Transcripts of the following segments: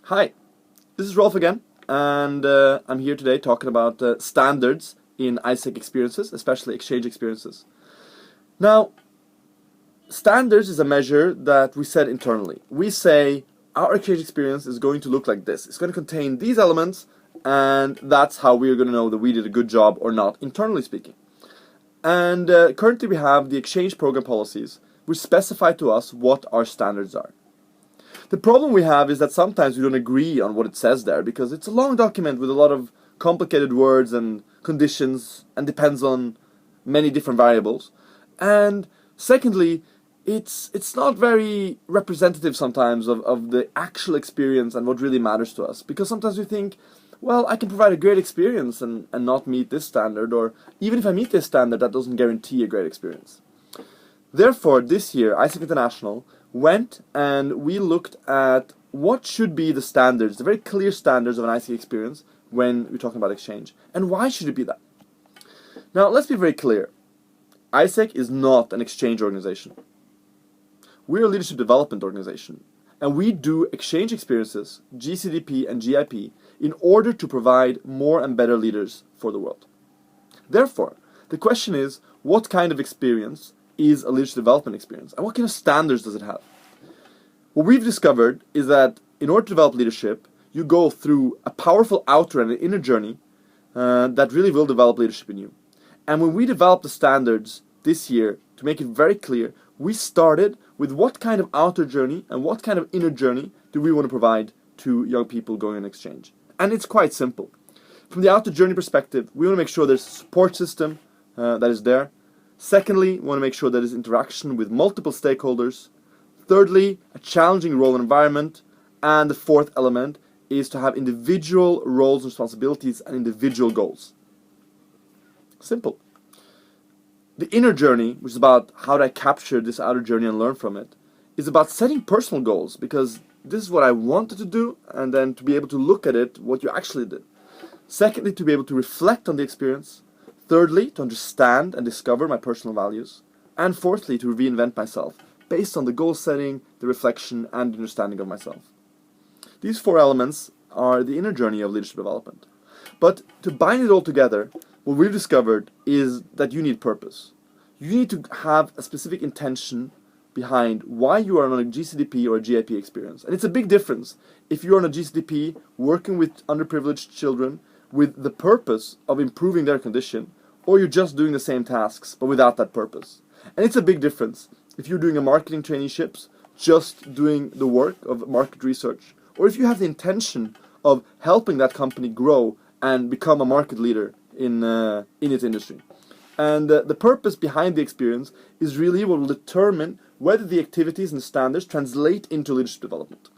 Hi, this is Rolf again, and I'm here today talking about standards in AIESEC experiences, especially exchange experiences. Now, standards is a measure that we set internally. We say our exchange experience is going to look like this. It's going to contain these elements, and that's how we're going to know that we did a good job or not, internally speaking. And currently we have the exchange program policies, which specify to us what our standards are. The problem we have is that sometimes we don't agree on what it says there because it's a long document with a lot of complicated words and conditions and depends on many different variables. And secondly, it's not very representative sometimes of the actual experience and what really matters to us, because sometimes we think, well, I can provide a great experience and not meet this standard, or even if I meet this standard, that doesn't guarantee a great experience. Therefore, this year, AIESEC International went and we looked at what should be the standards, the very clear standards of an AIESEC experience when we're talking about exchange, and why should it be that? Now, let's be very clear. AIESEC is not an exchange organization. We're a leadership development organization, and we do exchange experiences, GCDP and GIP, in order to provide more and better leaders for the world. Therefore, the question is, what kind of experience is a leadership development experience, and what kind of standards does it have? What we've discovered is that in order to develop leadership, you go through a powerful outer and an inner journey that really will develop leadership in you. And when we developed the standards this year, to make it very clear, we started with what kind of outer journey and what kind of inner journey do we want to provide to young people going on exchange. And it's quite simple. From the outer journey perspective, we want to make sure there's a support system that is there. Secondly, we want to make sure that there's interaction with multiple stakeholders. Thirdly, a challenging role and environment. And the fourth element is to have individual roles and responsibilities and individual goals. Simple. The inner journey, which is about how do I capture this outer journey and learn from it, is about setting personal goals, because this is what I wanted to do, and then to be able to look at it, what you actually did. Secondly, to be able to reflect on the experience. Thirdly, to understand and discover my personal values. And fourthly, to reinvent myself, based on the goal setting, the reflection, and the understanding of myself. These four elements are the inner journey of leadership development. But to bind it all together, what we've discovered is that you need purpose. You need to have a specific intention behind why you are on a GCDP or a GIP experience. And it's a big difference if you're on a GCDP working with underprivileged children with the purpose of improving their condition, or you're just doing the same tasks but without that purpose. And it's a big difference if you're doing a marketing traineeships, just doing the work of market research, or if you have the intention of helping that company grow and become a market leader in its industry. And the purpose behind the experience is really what will determine whether the activities and standards translate into leadership development.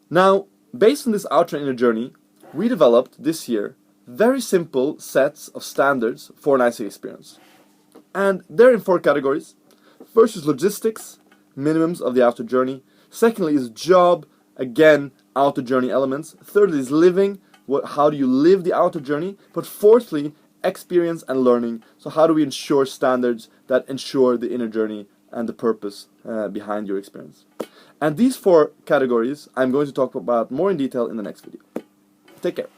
Now, based on this outer and inner journey, we developed this year very simple sets of standards for an AIESEC experience. And they're in four categories. First is logistics, minimums of the outer journey. Secondly is job, again, outer journey elements. Thirdly is living, how do you live the outer journey? But fourthly, experience and learning. So how do we ensure standards that ensure the inner journey and the purpose behind your experience? And these four categories I'm going to talk about more in detail in the next video. Take care.